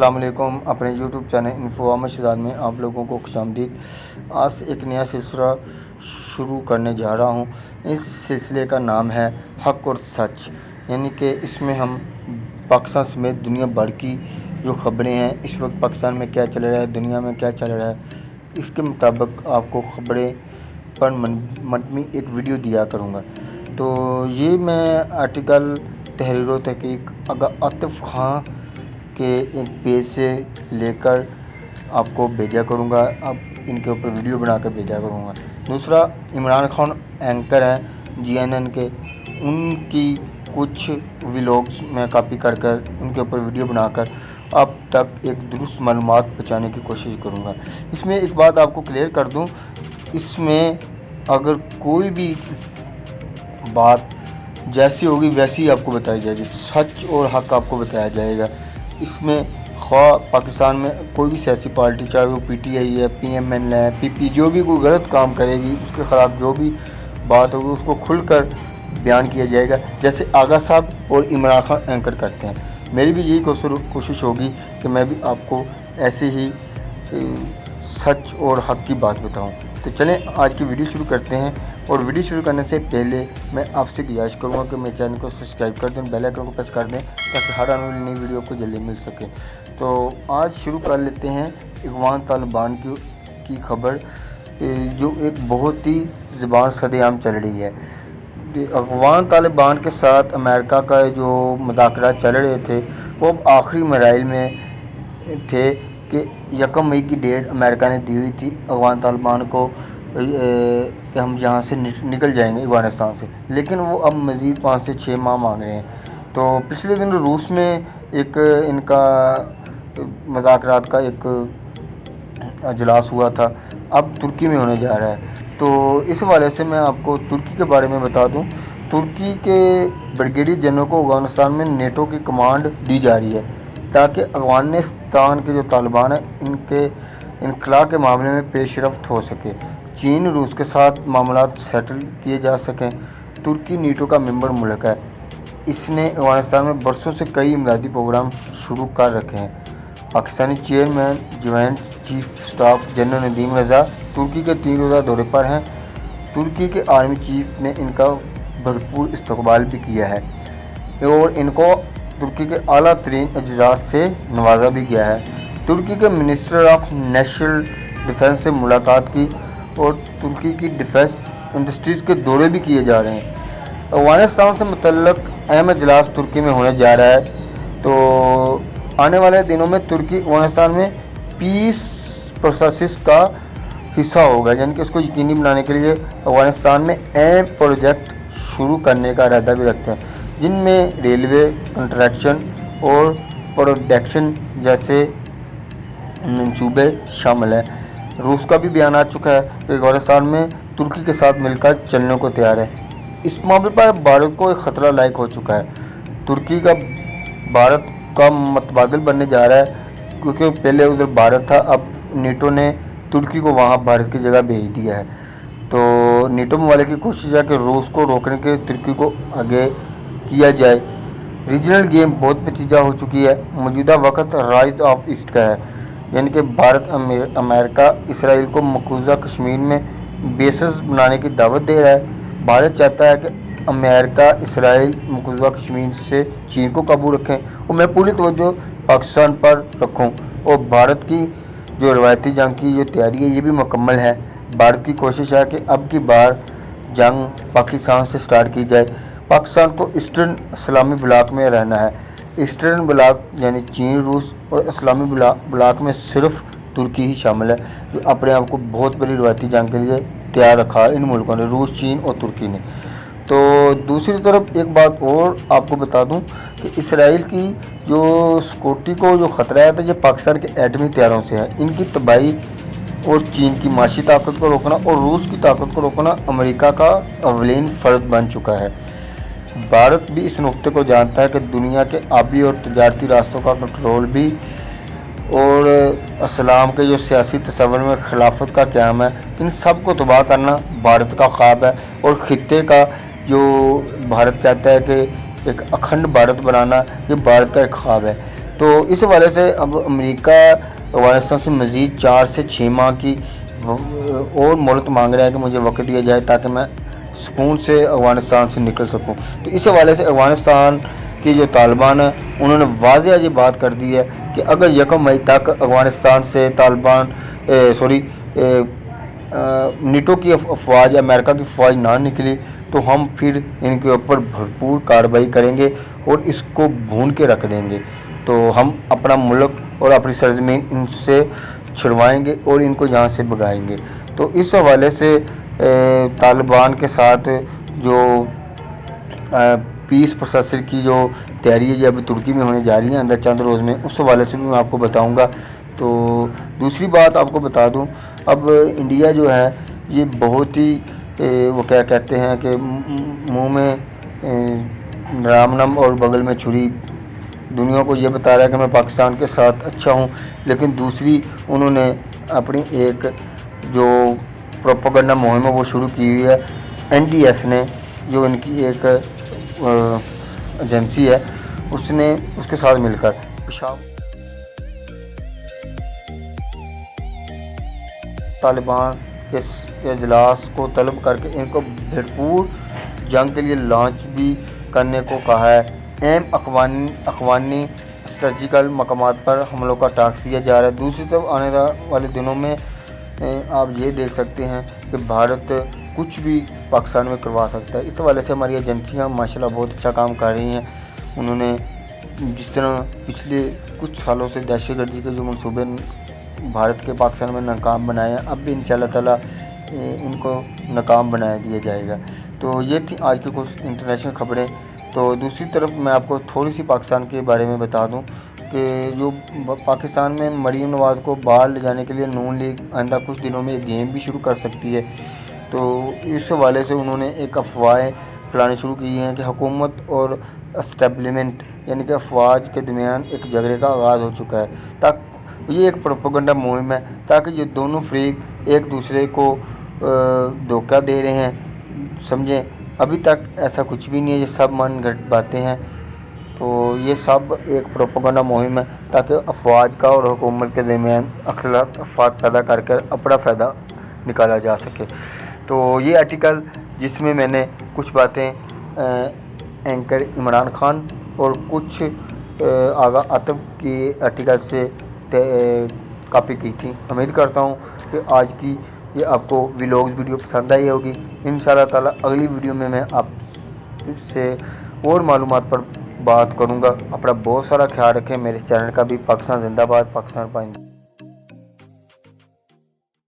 السلام علیکم، اپنے یوٹیوب چینل انفو شہزاد میں آپ لوگوں کو خوش آمدید۔ آج سے ایک نیا سلسلہ شروع کرنے جا رہا ہوں۔ اس سلسلے کا نام ہے حق اور سچ، یعنی کہ اس میں ہم پاکستان سمیت دنیا بھر کی جو خبریں ہیں، اس وقت پاکستان میں کیا چل رہا ہے، دنیا میں کیا چل رہا ہے، اس کے مطابق آپ کو خبریں پر مبنی ایک ویڈیو دیا کروں گا۔ تو یہ میں آرٹیکل تحریر و تحقیق آغا عاطف خان کے ایک پیج سے لے کر آپ کو بھیجا کروں گا، اب ان کے اوپر ویڈیو بنا کر بھیجا کروں گا۔ دوسرا، عمران خان اینکر ہیں GNN کے، ان کی کچھ ولاگز میں کاپی کر ان کے اوپر ویڈیو بنا کر آپ تک ایک درست معلومات پہنچانے کی کوشش کروں گا۔ اس میں ایک بات آپ کو کلیئر کر دوں، اس میں اگر کوئی بھی بات جیسی ہوگی ویسی آپ کو بتائی جائے گی، سچ اور حق آپ کو بتایا جائے گا۔ اس میں خواہ پاکستان میں کوئی بھی سیاسی پارٹی، چاہے وہ PTI ہے، PMN ہے، PP، جو بھی کوئی غلط کام کرے گی اس کے خلاف جو بھی بات ہوگی اس کو کھل کر بیان کیا جائے گا، جیسے آغا صاحب اور عمران خان اینکر کرتے ہیں۔ میری بھی یہی کوشش ہوگی کہ میں بھی آپ کو ایسے ہی سچ اور حق کی بات بتاؤں۔ تو چلیں آج کی ویڈیو شروع کرتے ہیں، اور ویڈیو شروع کرنے سے پہلے میں آپ سے گزارش کروں گا کہ میرے چینل کو سبسکرائب کر دیں، بیل آئیکن کو پریس کر دیں تاکہ ہر آنے والی نئی ویڈیو کو جلدی مل سکے۔ تو آج شروع کر لیتے ہیں افغان طالبان کی خبر، جو ایک بہت ہی زبان صد عام چل رہی ہے۔ افغان طالبان کے ساتھ امریکہ کا جو مذاکرات چل رہے تھے وہ اب آخری مراحل میں تھے کہ 1 مئی کی ڈیٹ امریکہ نے دی ہوئی تھی افغان طالبان کو کہ ہم یہاں سے نکل جائیں گے افغانستان سے، لیکن وہ اب مزید 5 سے 6 ماہ مانگ رہے ہیں۔ تو پچھلے دن روس میں ایک ان کا مذاکرات کا ایک اجلاس ہوا تھا، اب ترکی میں ہونے جا رہا ہے۔ تو اس حوالے سے میں آپ کو ترکی کے بارے میں بتا دوں، ترکی کے بریگیڈیئر جنرل کو افغانستان میں نیٹو کی کمانڈ دی جا رہی ہے تاکہ افغانستان کے جو طالبان ہیں ان کے انخلاء کے معاملے میں پیش رفت ہو سکے، چین روس کے ساتھ معاملات سیٹل کیے جا سکیں۔ ترکی نیٹو کا ممبر ملک ہے، اس نے افغانستان میں برسوں سے کئی امدادی پروگرام شروع کر رکھے ہیں۔ پاکستانی chairman joint chief staff general Nadeem Raza ترکی کے 3 روزہ دورے پر ہیں۔ ترکی کے آرمی چیف نے ان کا بھرپور استقبال بھی کیا ہے اور ان کو ترکی کے اعلیٰ ترین اعزاز سے نوازا بھی گیا ہے۔ ترکی کے منسٹر آف نیشنل ڈیفنس سے ملاقات کی اور ترکی کی ڈیفنس انڈسٹریز کے دورے بھی کیے جا رہے ہیں۔ افغانستان سے متعلق اہم اجلاس ترکی میں ہونے جا رہا ہے، تو آنے والے دنوں میں ترکی افغانستان میں پیس پروسیس کا حصہ ہوگا، یعنی کہ اس کو یقینی بنانے کے لیے افغانستان میں اہم پروجیکٹ شروع کرنے کا ارادہ بھی رکھتے ہیں، جن میں ریلوے کنسٹرکشن اور پروڈکشن جیسے منصوبے شامل ہیں۔ روس کا بھی بیان آ چکا ہے کہ افغانستان میں ترکی کے ساتھ مل کر چلنے کو تیار ہے۔ اس معاملے پر بھارت کو ایک خطرہ لاحق ہو چکا ہے۔ ترکی کا بھارت کا متبادل بننے جا رہا ہے، کیونکہ پہلے ادھر بھارت تھا، اب نیٹو نے ترکی کو وہاں بھارت کی جگہ بھیج دیا ہے۔ تو نیٹو ممالک کی کوشش ہے کہ روس کو روکنے کے ترکی کو آگے کیا جائے۔ ریجنل گیم بہت پیچیدہ ہو چکی ہے، موجودہ وقت رائز آف ایسٹ کا ہے، یعنی کہ بھارت امریکہ اسرائیل کو مقبوضہ کشمیر میں بیسز بنانے کی دعوت دے رہا ہے۔ بھارت چاہتا ہے کہ امریکہ اسرائیل مقبوضہ کشمیر سے چین کو قابو رکھیں اور میں پوری توجہ پاکستان پر رکھوں، اور بھارت کی جو روایتی جنگ کی جو تیاری ہے یہ بھی مکمل ہے۔ بھارت کی کوشش ہے کہ اب کی بار جنگ پاکستان سے سٹارٹ کی جائے۔ پاکستان کو ایسٹرن اسلامی بلاک میں رہنا ہے۔ ایسٹرن بلاک یعنی چین، روس اور اسلامی بلاک میں صرف ترکی ہی شامل ہے، جو اپنے آپ کو بہت بڑی روایتی جنگ کے لیے تیار رکھا ہے ان ملکوں نے، روس، چین اور ترکی نے۔ تو دوسری طرف ایک بات اور آپ کو بتا دوں کہ اسرائیل کی جو سیکورٹی کو جو خطرہ ہے تو یہ پاکستان کے ایٹمی ہتھیاروں سے ہے، ان کی تباہی اور چین کی معاشی طاقت کو روکنا اور روس کی طاقت کو روکنا امریکہ کا اولین فرض بن چکا ہے۔ بھارت بھی اس نقطے کو جانتا ہے کہ دنیا کے آبی اور تجارتی راستوں کا کنٹرول بھی اور اسلام کے جو سیاسی تصور میں خلافت کا قیام ہے، ان سب کو تباہ کرنا بھارت کا خواب ہے، اور خطے کا جو بھارت چاہتا ہے کہ ایک اکھنڈ بھارت بنانا، یہ بھارت کا ایک خواب ہے۔ تو اس حوالے سے اب امریکہ افغانستان سے مزید 4 سے 6 ماہ کی اور مہلت مانگ رہا ہے کہ مجھے وقت دیا جائے تاکہ میں سکون سے افغانستان سے نکل سکوں۔ تو اس حوالے سے افغانستان کی جو طالبان ہیں انہوں نے واضح یہ بات کر دی ہے کہ اگر 1 مئی تک افغانستان سے نیٹو کی افواج، امریکہ کی فوج نہ نکلی تو ہم پھر ان کے اوپر بھرپور کارروائی کریں گے اور اس کو بھون کے رکھ دیں گے۔ تو ہم اپنا ملک اور اپنی سرزمین ان سے چھڑوائیں گے اور ان کو یہاں سے بھگائیں گے۔ تو اس حوالے سے طالبان کے ساتھ جو پیس پروسیسر کی جو تیاری ہے یہ ابھی ترکی میں ہونے جا رہی ہے اندر چند روز میں، اس حوالے سے بھی میں آپ کو بتاؤں گا۔ تو دوسری بات آپ کو بتا دوں، اب انڈیا جو ہے یہ بہت ہی وہ کیا کہتے ہیں کہ منہ میں رام نم اور بغل میں چھری، دنیا کو یہ بتا رہا ہے کہ میں پاکستان کے ساتھ اچھا ہوں، لیکن دوسری انہوں نے اپنی ایک جو پروپیگنڈا مہم ہے وہ شروع کی ہوئی ہے NDS نے، جو ان کی ایک ایجنسی ہے، اس کے ساتھ مل کر طالبان کے اجلاس کو طلب کر کے ان کو بھرپور جنگ کے لیے لانچ بھی کرنے کو کہا ہے۔ اہم اخوانی اسٹریٹجیکل مقامات پر حملوں کا ٹاکس دیا جا رہا ہے۔ دوسری طرف آنے والے دنوں میں آپ یہ دیکھ سکتے ہیں کہ بھارت کچھ بھی پاکستان میں کروا سکتا ہے۔ اس حوالے سے ہماری ایجنسیاں ماشاءاللہ بہت اچھا کام کر رہی ہیں۔ انہوں نے جس طرح پچھلے کچھ سالوں سے دہشت گردی کے جو منصوبے بھارت کے پاکستان میں ناکام بنائے ہیں، اب بھی انشاءاللہ تعالیٰ ان کو ناکام بنایا دیا جائے گا۔ تو یہ تھی آج کی کچھ انٹرنیشنل خبریں۔ تو دوسری طرف میں آپ کو تھوڑی سی پاکستان کے بارے میں بتا دوں کہ جو پاکستان میں مریم نواز کو باہر لے جانے کے لیے نون لیگ آئندہ کچھ دنوں میں ایک گیم بھی شروع کر سکتی ہے۔ تو اس حوالے سے انہوں نے ایک افواہیں پھیلانے شروع کی ہیں کہ حکومت اور اسٹیبلمنٹ یعنی کہ افواج کے درمیان ایک جھگڑے کا آغاز ہو چکا ہے۔ یہ ایک پروپیگنڈا مہم ہے تاکہ یہ دونوں فریق ایک دوسرے کو دھوکہ دے رہے ہیں، سمجھیں۔ ابھی تک ایسا کچھ بھی نہیں ہے، یہ سب من گھڑت باتیں ہیں۔ تو یہ سب ایک پروپیگنڈا مہم ہے تاکہ افواج کا اور حکومت کے درمیان اختلافات پیدا کر کر اپنا فائدہ نکالا جا سکے۔ تو یہ آرٹیکل جس میں میں نے کچھ باتیں اینکر عمران خان اور کچھ آغا عاطف کی آرٹیکل سے کاپی کی تھی، امید کرتا ہوں کہ آج کی یہ آپ کو ویلوگز ویڈیو پسند آئی ہوگی۔ انشاءاللہ تعالیٰ اگلی ویڈیو میں آپ سے اور معلومات پر بات کروں گا۔ اپنا بہت سارا خیال رکھیں۔ میرے چینل کا بھی پاکستان زندہ باد، پاکستان پائندہ۔